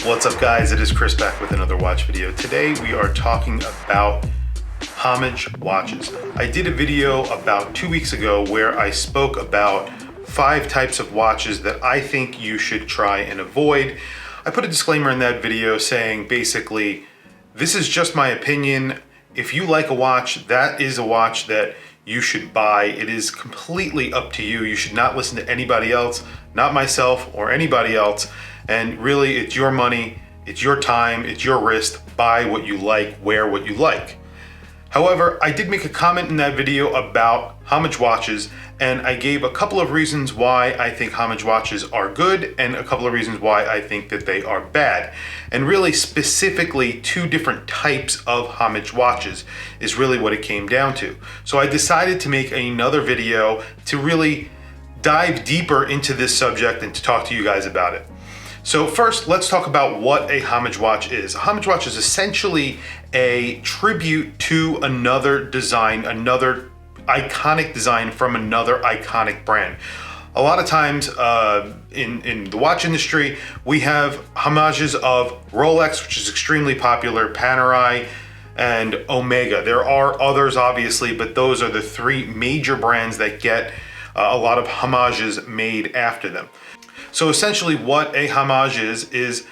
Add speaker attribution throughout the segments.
Speaker 1: What's up guys, it is Chris back with another watch video. Today we are talking about Homage watches. I did a video about 2 weeks ago where I spoke about 5 types of watches that I think you should try and avoid. I put a disclaimer in that video saying basically, this is just my opinion. If you like a watch, that is a watch that you should buy. It is completely up to you. You should not listen to anybody else, not myself or anybody else. And really, it's your money, it's your time, it's your wrist. Buy what you like, wear what you like. However, I did make a comment in that video about Homage watches, and I gave a couple of reasons why I think Homage watches are good and a couple of reasons why I think that they are bad. And really specifically 2 different types of Homage watches is really what it came down to. So I decided to make another video to really dive deeper into this subject and to talk to you guys about it. So first, let's talk about what a Homage watch is. A Homage watch is essentially a tribute to another design, another iconic design from another iconic brand. A lot of times in the watch industry, we have homages of Rolex, which is extremely popular, Panerai, and Omega. There are others obviously, but those are the 3 major brands that get a lot of homages made after them. So essentially what a homage is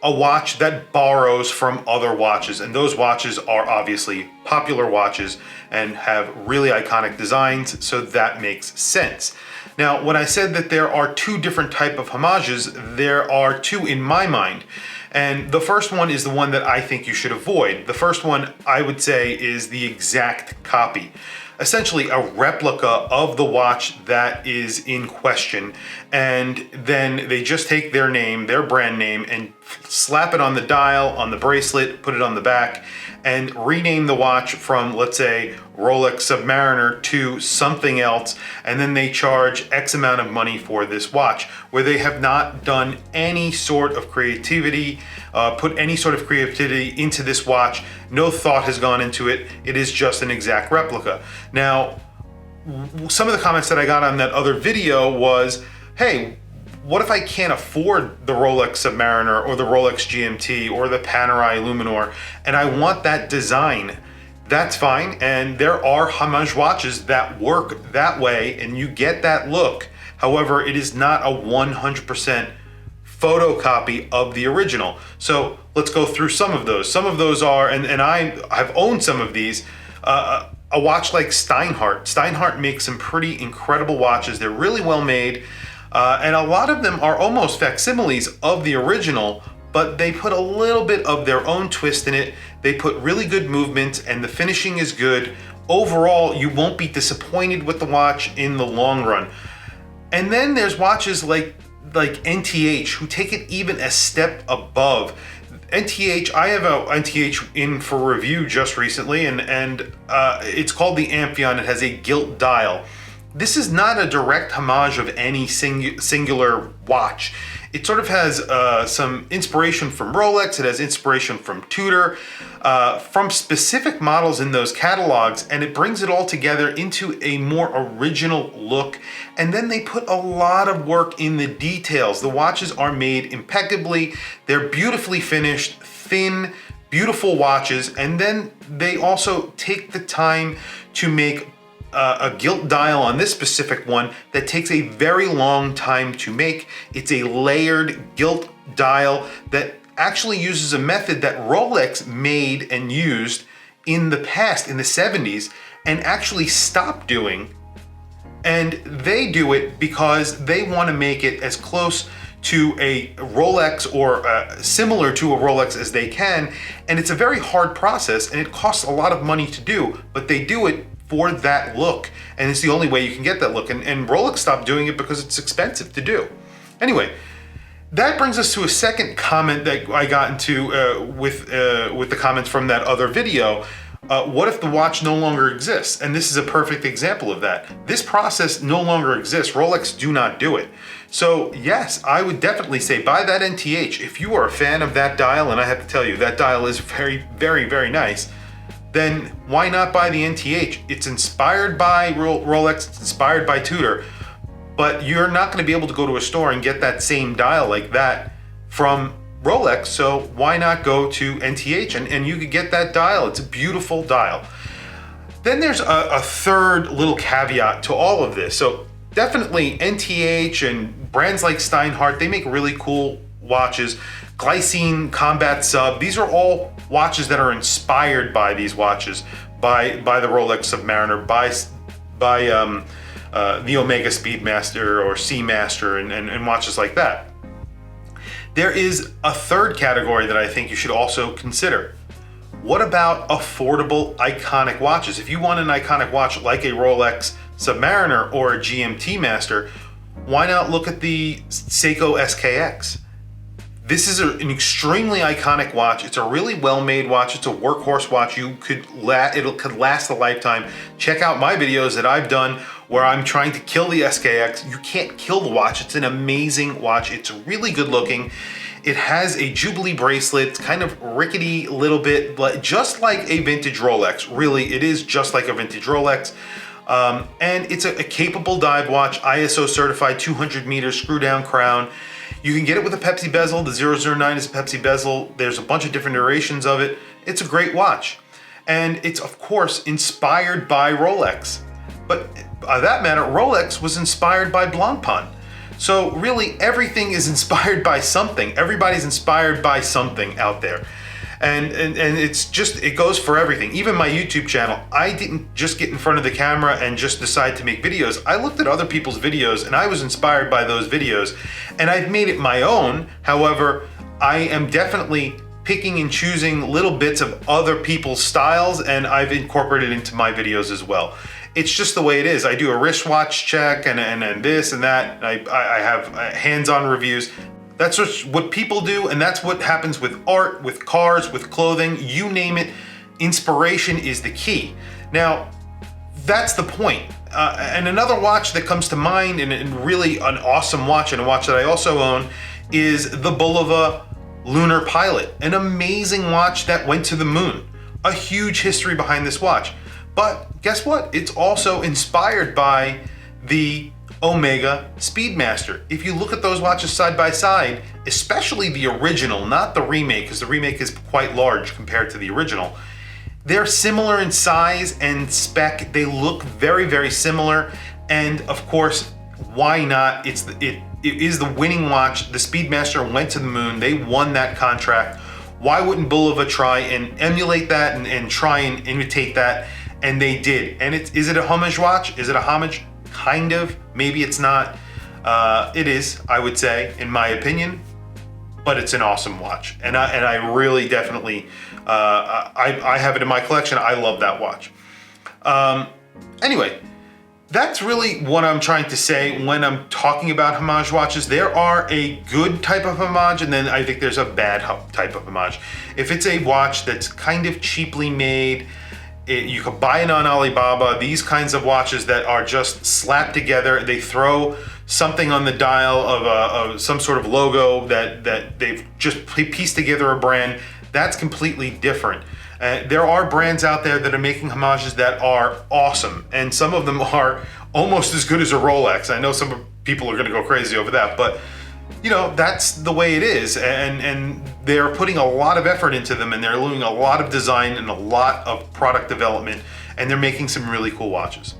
Speaker 1: a watch that borrows from other watches, and those watches are obviously popular watches and have really iconic designs, so that makes sense. Now, when I said that there are 2 different types of homages, there are 2 in my mind. And the first one is the one that I think you should avoid. The first one I would say is the exact copy. Essentially a replica of the watch that is in question, and then they just take their name, their brand name, and slap it on the dial, on the bracelet, put it on the back, and rename the watch from, let's say, Rolex Submariner to something else, and then they charge X amount of money for this watch, where they have not done any sort of creativity, put any sort of creativity into this watch. No thought has gone into it. It is just an exact replica. Now, some of the comments that I got on that other video was, hey, what if I can't afford the Rolex Submariner or the Rolex GMT or the Panerai Luminor and I want that design? That's fine, and there are Homage watches that work that way and you get that look. However, it is not a 100% photocopy of the original. So let's go through some of those. Some of those are, and I've owned some of these, a watch like Steinhart. Steinhart makes some pretty incredible watches. They're really well made. And a lot of them are almost facsimiles of the original, but they put a little bit of their own twist in it. They put really good movement and the finishing is good. Overall, you won't be disappointed with the watch in the long run. And then there's watches like NTH who take it even a step above. NTH, I have a NTH in for review just recently, and it's called the Amphion. It has a gilt dial. This is not a direct homage of any singular watch. It sort of has some inspiration from Rolex, it has inspiration from Tudor, from specific models in those catalogs, and it brings it all together into a more original look. And then they put a lot of work in the details. The watches are made impeccably, they're beautifully finished, thin, beautiful watches, and then they also take the time to make a gilt dial on this specific one that takes a very long time to make. It's a layered gilt dial that actually uses a method that Rolex made and used in the past, in the 70s, and actually stopped doing. And they do it because they want to make it as close to a Rolex or similar to a Rolex as they can. And it's a very hard process and it costs a lot of money to do, but they do it for that look, and it's the only way you can get that look, and Rolex stopped doing it because it's expensive to do. Anyway, that brings us to a second comment that I got into with the comments from that other video. What if the watch no longer exists? And this is a perfect example of that. This process no longer exists. Rolex do not do it. So yes, I would definitely say buy that NTH. If you are a fan of that dial, and I have to tell you, that dial is very, very, very nice, then why not buy the NTH? It's inspired by Rolex, it's inspired by Tudor, but you're not gonna be able to go to a store and get that same dial like that from Rolex, so why not go to NTH and you could get that dial. It's a beautiful dial. Then there's a third little caveat to all of this. So definitely NTH and brands like Steinhart, they make really cool watches. Glycine, Combat Sub, these are all watches that are inspired by these watches, by the Rolex Submariner, by the Omega Speedmaster or Seamaster and watches like that. There is a third category that I think you should also consider. What about affordable, iconic watches? If you want an iconic watch like a Rolex Submariner or a GMT Master, why not look at the Seiko SKX? This is an extremely iconic watch. It's a really well-made watch. It's a workhorse watch. It could last a lifetime. Check out my videos that I've done where I'm trying to kill the SKX. You can't kill the watch. It's an amazing watch. It's really good looking. It has a Jubilee bracelet. It's kind of rickety a little bit, but just like a vintage Rolex. Really, it is just like a vintage Rolex. And it's a capable dive watch, ISO certified, 200 meters, screw down crown. You can get it with a Pepsi bezel. The 009 is a Pepsi bezel. There's a bunch of different iterations of it. It's a great watch. And it's, of course, inspired by Rolex. But by that matter, Rolex was inspired by Blancpain. So really, everything is inspired by something. Everybody's inspired by something out there. And it's just, it goes for everything. Even my YouTube channel, I didn't just get in front of the camera and just decide to make videos. I looked at other people's videos and I was inspired by those videos and I've made it my own. However, I am definitely picking and choosing little bits of other people's styles and I've incorporated it into my videos as well. It's just the way it is. I do a wristwatch check and this and that. I have hands-on reviews. That's just what people do, and that's what happens with art, with cars, with clothing, you name it. Inspiration is the key. Now, that's the point. And another watch that comes to mind, and really an awesome watch, and a watch that I also own, is the Bulova Lunar Pilot, an amazing watch that went to the moon. A huge history behind this watch. But guess what? It's also inspired by the Omega Speedmaster. If you look at those watches side by side, especially the original, not the remake, because the remake is quite large compared to the original, they're similar in size and spec. They look very, very similar. And of course, why not? It is the winning watch. The Speedmaster went to the moon. They won that contract. Why wouldn't Bulova try and emulate that and try and imitate that? And they did. And is it a homage watch? Is it a homage? Kind of. Maybe it's not. It is, I would say, in my opinion. But it's an awesome watch. And I really definitely, I have it in my collection. I love that watch. Anyway, that's really what I'm trying to say when I'm talking about homage watches. There are a good type of homage, and then I think there's a bad type of homage. If it's a watch that's kind of cheaply made, you could buy it on Alibaba. These kinds of watches that are just slapped together, they throw something on the dial of some sort of logo that they've just pieced together a brand, that's completely different. There are brands out there that are making homages that are awesome, and some of them are almost as good as a Rolex. I know some people are going to go crazy over that, but you know, that's the way it is, and they're putting a lot of effort into them, and they're doing a lot of design and a lot of product development, and they're making some really cool watches.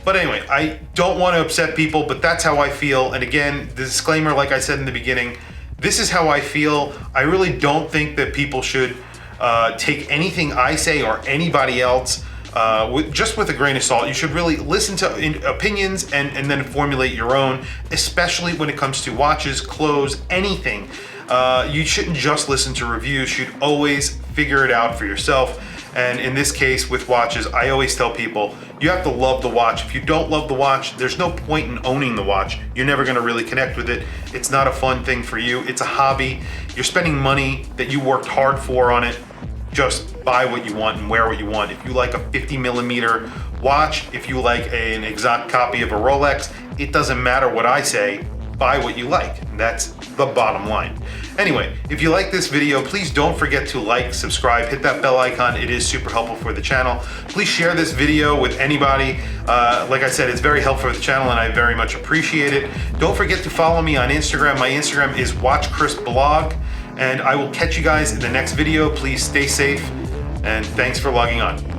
Speaker 1: But anyway, I don't want to upset people, but that's how I feel. And again, the disclaimer, like I said in the beginning, this is how I feel. I really don't think that people should take anything I say or anybody else just with a grain of salt. You should really listen to opinions and then formulate your own, especially when it comes to watches, clothes, anything. You shouldn't just listen to reviews. You should always figure it out for yourself. And in this case with watches, I always tell people, you have to love the watch. If you don't love the watch, there's no point in owning the watch. You're never gonna really connect with it. It's not a fun thing for you. It's a hobby. You're spending money that you worked hard for on it. Just buy what you want and wear what you want. If you like a 50mm watch, if you like an exact copy of a Rolex, it doesn't matter what I say, buy what you like. That's the bottom line. Anyway, if you like this video, please don't forget to like, subscribe, hit that bell icon. It is super helpful for the channel. Please share this video with anybody. Like I said, it's very helpful for the channel and I very much appreciate it. Don't forget to follow me on Instagram. My Instagram is WatchChrisBlog. And I will catch you guys in the next video. Please stay safe, and thanks for logging on.